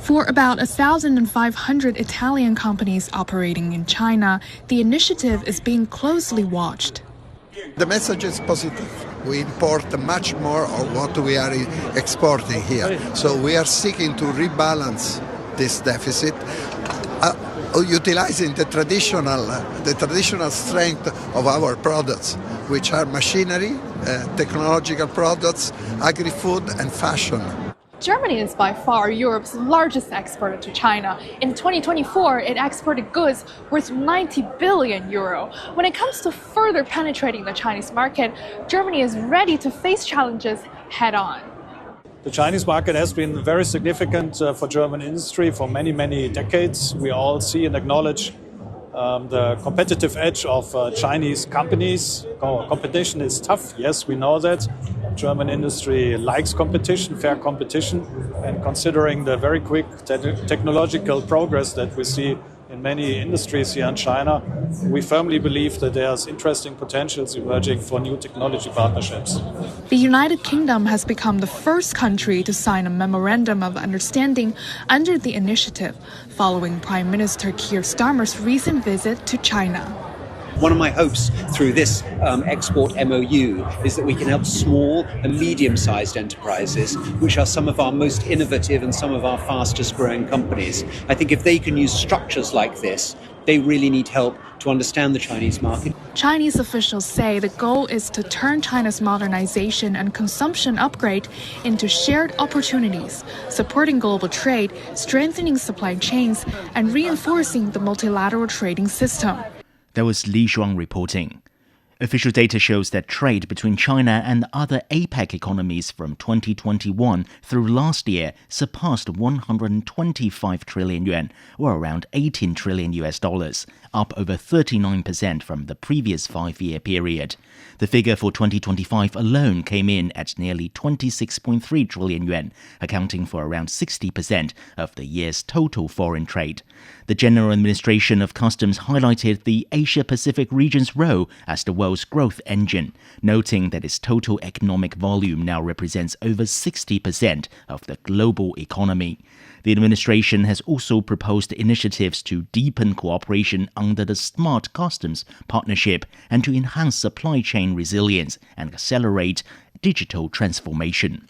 For about 1,500 Italian companies operating in China, the initiative is being closely watched. The message is positive. We import much more of what we are exporting here. So we are seeking to rebalance this deficit, utilizing the traditional strength of our products, which are machinery, technological products, agri-food, and fashion. Germany is by far Europe's largest exporter to China. In 2024, it exported goods worth 90 billion euro. When it comes to further penetrating the Chinese market, Germany is ready to face challenges head on. The Chinese market has been very significant for German industry for many, many decades. We all see and acknowledge the competitive edge of Chinese companies. Competition is tough, yes, we know that. German industry likes competition, fair competition, and considering the very quick technological progress that we see in many industries here in China, we firmly believe that there's interesting potentials emerging for new technology partnerships. The United Kingdom has become the first country to sign a memorandum of understanding under the initiative, following Prime Minister Keir Starmer's recent visit to China. One of my hopes through this export MOU is that we can help small and medium-sized enterprises, which are some of our most innovative and some of our fastest growing companies. I think if they can use structures like this, they really need help to understand the Chinese market. Chinese officials say the goal is to turn China's modernization and consumption upgrade into shared opportunities, supporting global trade, strengthening supply chains, and reinforcing the multilateral trading system. That was Li Shuang reporting. Official data shows that trade between China and other APEC economies from 2021 through last year surpassed 125 trillion yuan, or around $18 trillion, up over 39% from the previous 5-year period. The figure for 2025 alone came in at nearly 26.3 trillion yuan, accounting for around 60% of the year's total foreign trade. The General Administration of Customs highlighted the Asia-Pacific region's role as the world's growth engine, noting that its total economic volume now represents over 60% of the global economy. The administration has also proposed initiatives to deepen cooperation under the Smart Customs Partnership and to enhance supply chain resilience and accelerate digital transformation.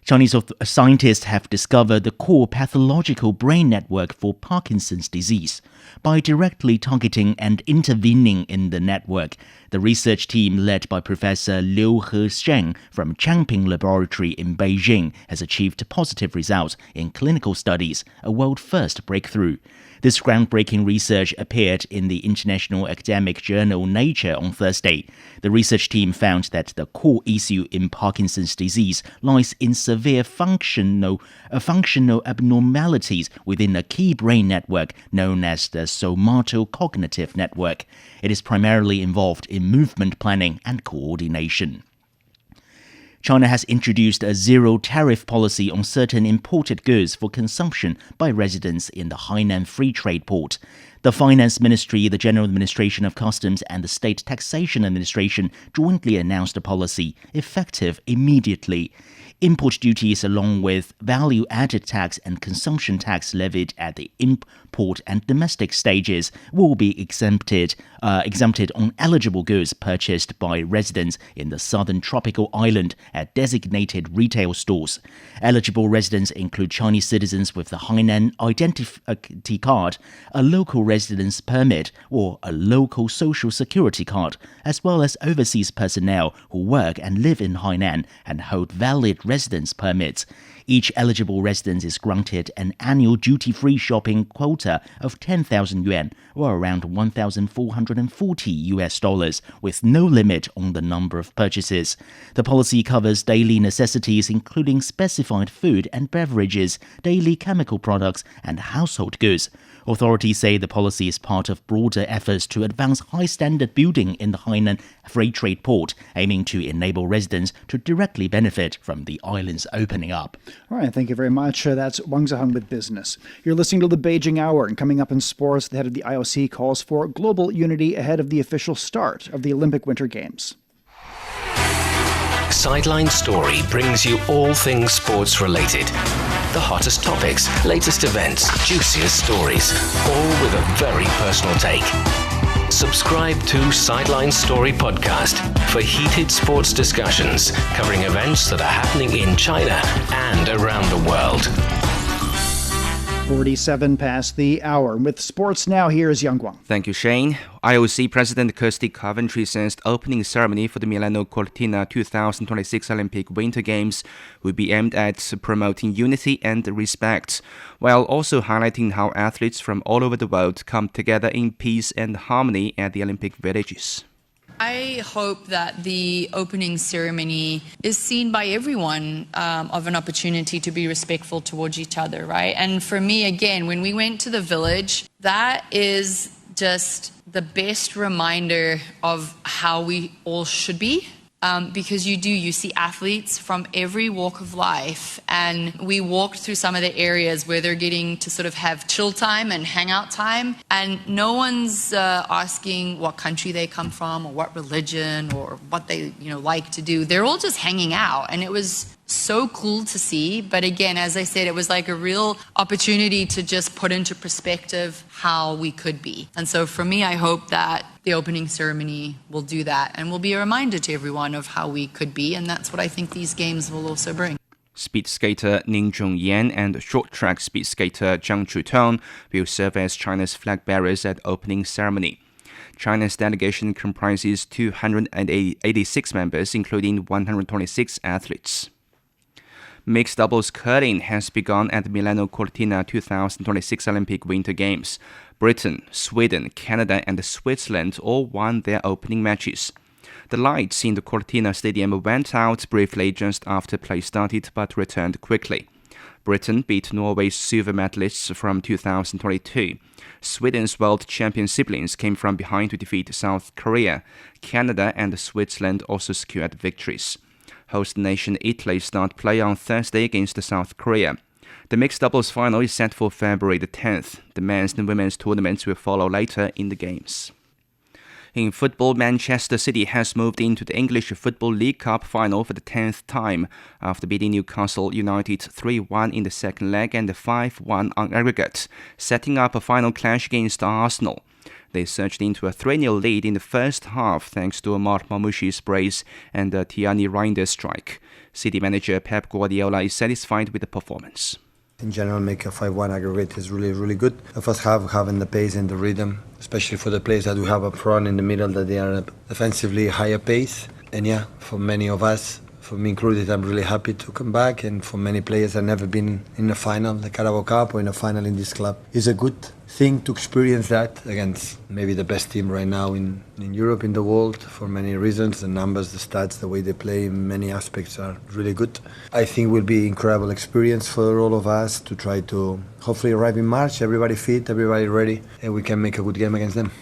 Chinese scientists have discovered the core pathological brain network for Parkinson's disease. By directly targeting and intervening in the network, the research team led by Professor Liu Hesheng from Changping Laboratory in Beijing has achieved positive results in clinical studies, a world-first breakthrough. This groundbreaking research appeared in the international academic journal Nature on Thursday. The research team found that the core issue in Parkinson's disease lies in severe functional abnormalities within a key brain network known as the somatocognitive network. It is primarily involved in movement planning and coordination. China has introduced a zero-tariff policy on certain imported goods for consumption by residents in the Hainan Free Trade Port. The Finance Ministry, the General Administration of Customs, and the State Taxation Administration jointly announced the policy, effective immediately. Import duties along with value-added tax and consumption tax levied at the import and domestic stages will be exempted on eligible goods purchased by residents in the southern tropical island at designated retail stores. Eligible residents include Chinese citizens with the Hainan Identity Card, a local residence permit, or a local social security card, as well as overseas personnel who work and live in Hainan and hold valid residence permits. Each eligible resident is granted an annual duty-free shopping quota of 10,000 yuan, or around $1,440, with no limit on the number of purchases. The policy covers daily necessities including specified food and beverages, daily chemical products, and household goods. Authorities say the policy is part of broader efforts to advance high-standard building in the Hainan Free Trade Port, aiming to enable residents to directly benefit from the island's opening up. All right, thank you very much. That's Wang Ziheng with Business. You're listening to the Beijing Hour, and coming up in sports, the head of the IOC calls for global unity ahead of the official start of the Olympic Winter Games. Sideline Story brings you all things sports related. The hottest topics, latest events, juiciest stories, all with a very personal take. Subscribe to Sideline Story Podcast for heated sports discussions covering events that are happening in China and around the world. 47 past the hour. With sports now, here's Yang Guang. Thank you, Shane. IOC President Kirsty Coventry says the opening ceremony for the Milano Cortina 2026 Olympic Winter Games will be aimed at promoting unity and respect, while also highlighting how athletes from all over the world come together in peace and harmony at the Olympic villages. I hope that the opening ceremony is seen by everyone of an opportunity to be respectful towards each other, right? And for me, again, when we went to the village, that is just the best reminder of how we all should be. Because you see athletes from every walk of life, and we walked through some of the areas where they're getting to sort of have chill time and hangout time, and no one's asking what country they come from or what religion or what they like to do. They're all just hanging out, and it was so cool to see. But again, as I said, it was like a real opportunity to just put into perspective how we could be. And so for me, I hope that the opening ceremony will do that and will be a reminder to everyone of how we could be. And that's what I think these games will also bring. Speed skater Ning Zhongyan and short track speed skater Zhang Chutong will serve as China's flag bearers at the opening ceremony. China's delegation comprises 286 members, including 126 athletes. Mixed doubles curling has begun at the Milano Cortina 2026 Olympic Winter Games. Britain, Sweden, Canada, and Switzerland all won their opening matches. The lights in the Cortina Stadium went out briefly just after play started, but returned quickly. Britain beat Norway's silver medalists from 2022. Sweden's world champion siblings came from behind to defeat South Korea. Canada and Switzerland also secured victories. Host nation Italy start play on Thursday against South Korea. The mixed doubles final is set for February the 10th. The men's and women's tournaments will follow later in the games. In football, Manchester City has moved into the English Football League Cup final for the 10th time after beating Newcastle United 3-1 in the second leg and 5-1 on aggregate, setting up a final clash against Arsenal. They surged into a 3-0 lead in the first half thanks to Ahmad Mamouchi's brace and Tiani Reinder's strike. City manager Pep Guardiola is satisfied with the performance. In general, make a 5-1 aggregate is really, really good. The first half, having the pace and the rhythm, especially for the players that we have up front in the middle, that they are defensively higher pace. And yeah, for many of us, for me included, I'm really happy to come back. And for many players that have never been in a final, the Carabao Cup or in a final in this club, it's a good thing to experience that against maybe the best team right now in Europe, in the world, for many reasons. The numbers, the stats, the way they play in many aspects are really good. I think it will be an incredible experience for all of us to try to hopefully arrive in March, everybody fit, everybody ready, and we can make a good game against them.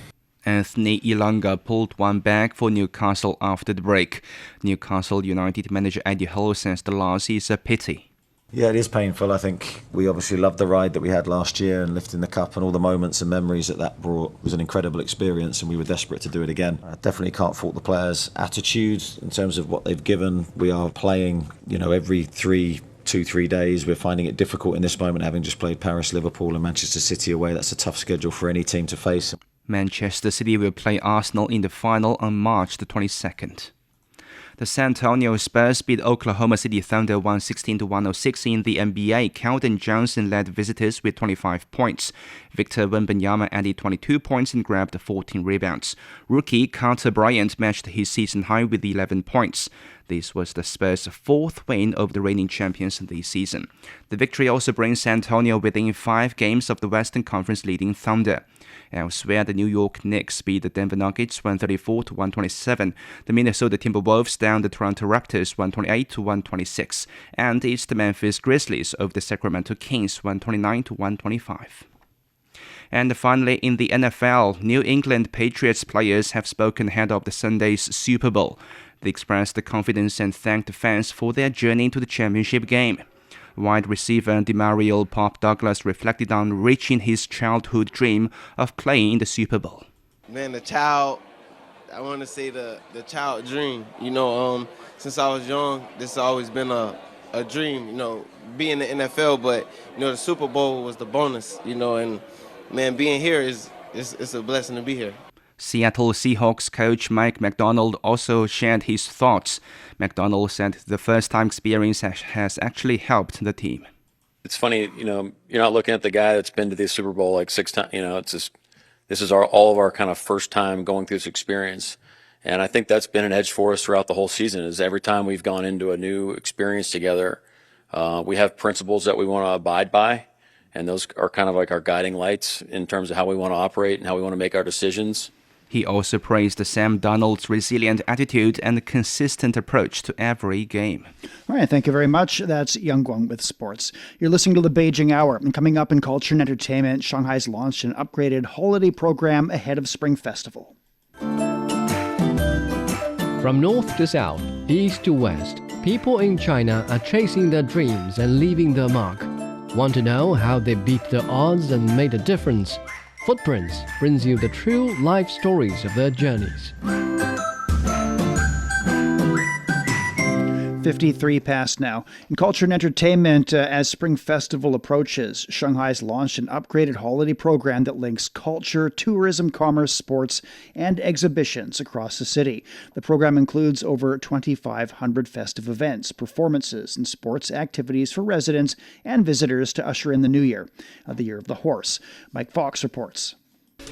Anthony Ilanga pulled one back for Newcastle after the break. Newcastle United manager Eddie Howe says the loss is a pity. Yeah, it is painful. I think we obviously loved the ride that we had last year and lifting the cup and all the moments and memories that brought. It was an incredible experience and we were desperate to do it again. I definitely can't fault the players' attitude in terms of what they've given. We are playing, every 2-3 days. We're finding it difficult in this moment, having just played Paris, Liverpool and Manchester City away. That's a tough schedule for any team to face. Manchester City will play Arsenal in the final on March the 22nd. The San Antonio Spurs beat Oklahoma City Thunder 116-106 in the NBA. Keldon Johnson led visitors with 25 points. Victor Wembanyama added 22 points and grabbed 14 rebounds. Rookie Carter Bryant matched his season high with 11 points. This was the Spurs' 4th win over the reigning champions this season. The victory also brings San Antonio within 5 games of the Western Conference leading Thunder. Elsewhere, the New York Knicks beat the Denver Nuggets 134-127. The Minnesota Timberwolves downed the Toronto Raptors 128-126. And it's the Memphis Grizzlies over the Sacramento Kings 129-125. And finally, in the NFL, New England Patriots players have spoken ahead of the Sunday's Super Bowl. They expressed confidence and thanked the fans for their journey to the championship game. Wide receiver DeMario Pop Douglas reflected on reaching his childhood dream of playing in the Super Bowl. Man, I want to say the child dream. Since I was young, this has always been a dream, being in the NFL, but, the Super Bowl was the bonus, and, man, being here it's a blessing to be here. Seattle Seahawks coach Mike Macdonald also shared his thoughts. Macdonald said the first-time experience has actually helped the team. It's funny, you're not looking at the guy that's been to the Super Bowl like 6 times. It's just, this is all of our kind of first time going through this experience. And I think that's been an edge for us throughout the whole season, is every time we've gone into a new experience together, we have principles that we want to abide by. And those are kind of like our guiding lights in terms of how we want to operate and how we want to make our decisions. He also praised Sam Darnold's resilient attitude and consistent approach to every game. All right, thank you very much. That's Yang Guang with sports. You're listening to the Beijing Hour. And coming up in culture and entertainment, Shanghai's launched an upgraded holiday program ahead of Spring Festival. From north to south, east to west, people in China are chasing their dreams and leaving their mark. Want to know how they beat the odds and made a difference? Footprints brings you the true life stories of their journeys. 53 past now. In culture and entertainment, as Spring Festival approaches, Shanghai's launched an upgraded holiday program that links culture, tourism, commerce, sports, and exhibitions across the city. The program includes over 2,500 festive events, performances, and sports activities for residents and visitors to usher in the new year, the Year of the Horse. Mike Fox reports.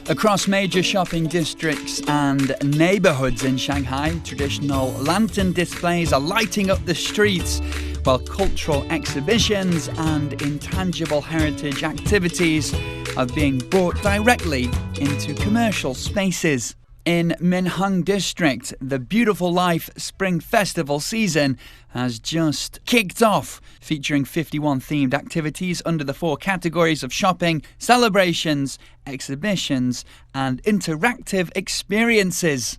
Across major shopping districts and neighborhoods in Shanghai, traditional lantern displays are lighting up the streets, while cultural exhibitions and intangible heritage activities are being brought directly into commercial spaces. In Minhang District, the Beautiful Life Spring Festival season has just kicked off, featuring 51 themed activities under the 4 categories of shopping, celebrations, exhibitions, and interactive experiences.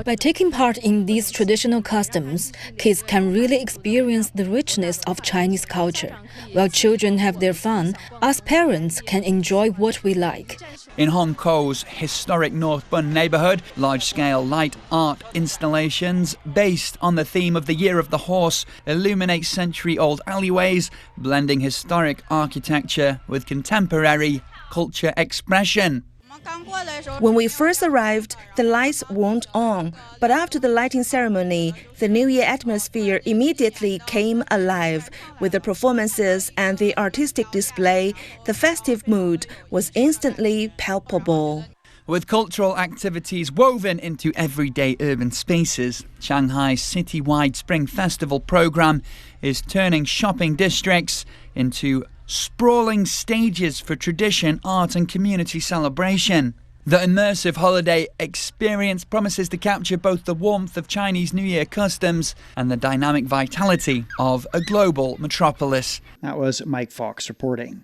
By taking part in these traditional customs, kids can really experience the richness of Chinese culture. While children have their fun, us parents can enjoy what we like. In Hongkong's historic North Bund neighborhood, large-scale light art installations based on the theme of the Year of the Horse illuminate century-old alleyways, blending historic architecture with contemporary culture expression. When we first arrived, the lights weren't on, but after the lighting ceremony, the New Year atmosphere immediately came alive. With the performances and the artistic display, the festive mood was instantly palpable. With cultural activities woven into everyday urban spaces, Shanghai's citywide Spring Festival program is turning shopping districts into sprawling stages for tradition, art and community celebration. The immersive holiday experience promises to capture both the warmth of Chinese New Year customs and the dynamic vitality of a global metropolis. That was Mike Fox reporting.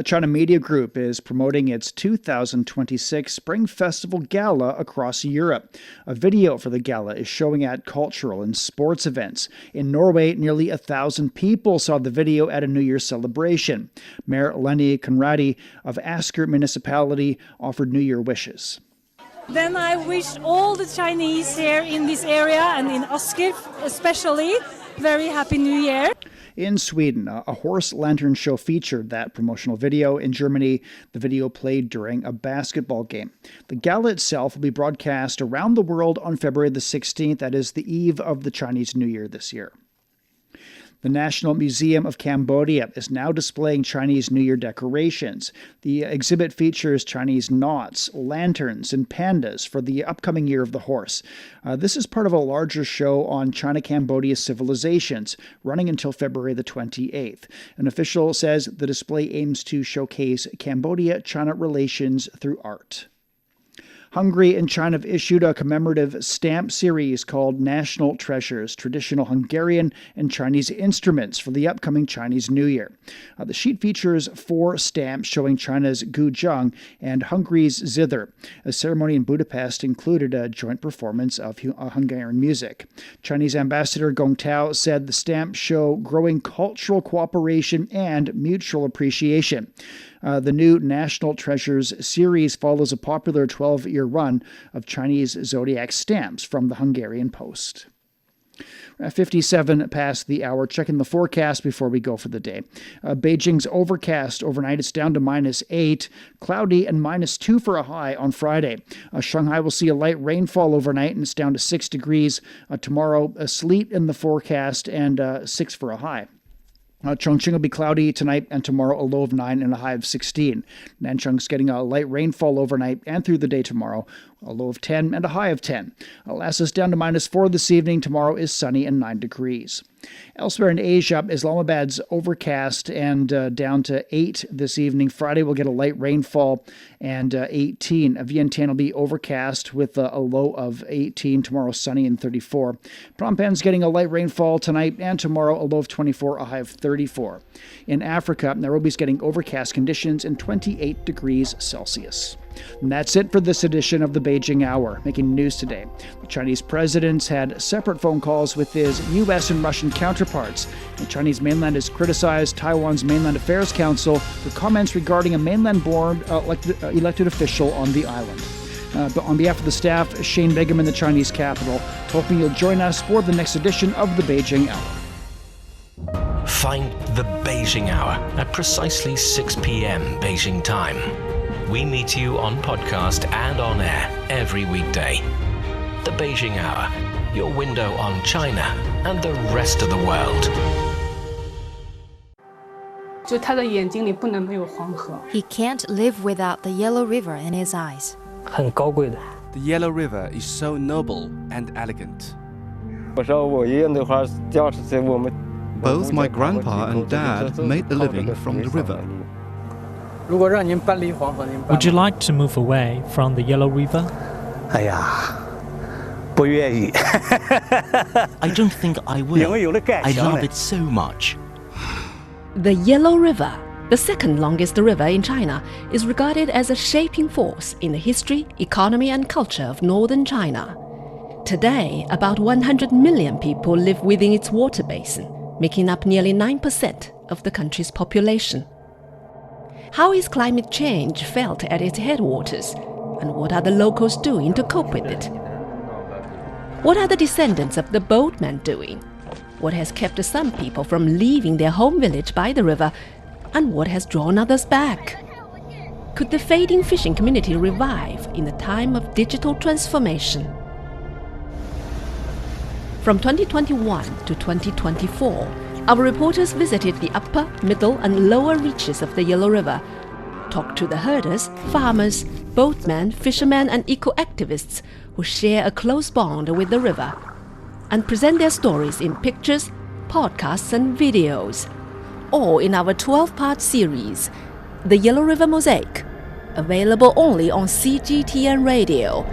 China Media Group is promoting its 2026 Spring Festival Gala across Europe. A video for the gala is showing at cultural and sports events. In Norway, nearly 1,000 people saw the video at a New Year's celebration. Mayor Lenny Conradi of Asker Municipality offered New Year wishes. Then I wish all the Chinese here in this area and in Asker especially, very happy New Year. In Sweden, a horse lantern show featured that promotional video. In Germany, the video played during a basketball game. The gala itself will be broadcast around the world on February the 16th. That is the eve of the Chinese New Year this year. The National Museum of Cambodia is now displaying Chinese New Year decorations. The exhibit features Chinese knots, lanterns, and pandas for the upcoming Year of the Horse. This is part of a larger show on China-Cambodia civilizations, running until February the 28th. An official says the display aims to showcase Cambodia-China relations through art. Hungary and China have issued a commemorative stamp series called National Treasures, Traditional Hungarian and Chinese Instruments for the upcoming Chinese New Year. The sheet features 4 stamps showing China's guzheng and Hungary's zither. A ceremony in Budapest included a joint performance of Hungarian music. Chinese Ambassador Gong Tao said the stamps show growing cultural cooperation and mutual appreciation. The new National Treasures series follows a popular 12-year run of Chinese zodiac stamps from the Hungarian Post. 57 past the hour. Checking the forecast before we go for the day. Beijing's overcast overnight. It's down to -8. Cloudy and -2 for a high on Friday. Shanghai will see a light rainfall overnight and it's down to 6 degrees. Tomorrow, sleet in the forecast and 6 for a high. Chongqing will be cloudy tonight and tomorrow, a low of 9 and a high of 16. Nanchang's getting a light rainfall overnight and through the day tomorrow, a low of 10 and a high of 10. Lhasa down to -4 this evening. Tomorrow is sunny and 9 degrees. Elsewhere in Asia, Islamabad's overcast and down to 8 this evening. Friday will get a light rainfall and 18. Vientiane will be overcast with a low of 18. Tomorrow sunny and 34. Phnom Penh's getting a light rainfall tonight and tomorrow, a low of 24, a high of 34. In Africa, Nairobi's getting overcast conditions and 28 degrees Celsius. And that's it for this edition of the Beijing Hour. Making news today, the Chinese president's had separate phone calls with his U.S. and Russian counterparts. The Chinese mainland has criticized Taiwan's Mainland Affairs Council for comments regarding a mainland-born elected official on the island. But on behalf of the staff, Shane Begum in the Chinese capital, hoping you'll join us for the next edition of the Beijing Hour. Find the Beijing Hour at precisely 6 p.m. Beijing time. We meet you on podcast and on air every weekday. The Beijing Hour, your window on China and the rest of the world. He can't live without the Yellow River in his eyes. The Yellow River is so noble and elegant. Both my grandpa and dad made a living from the river. Would you like to move away from the Yellow River? I don't think I will. I love it so much. The Yellow River, the second longest river in China, is regarded as a shaping force in the history, economy and culture of northern China. Today, about 100 million people live within its water basin, making up nearly 9% of the country's population. How is climate change felt at its headwaters, and what are the locals doing to cope with it? What are the descendants of the boatmen doing? What has kept some people from leaving their home village by the river, and what has drawn others back? Could the fading fishing community revive in a time of digital transformation? From 2021 to 2024, our reporters visited the upper, middle and lower reaches of the Yellow River, talked to the herders, farmers, boatmen, fishermen and eco-activists who share a close bond with the river, and present their stories in pictures, podcasts and videos, all in our 12-part series, The Yellow River Mosaic, available only on CGTN Radio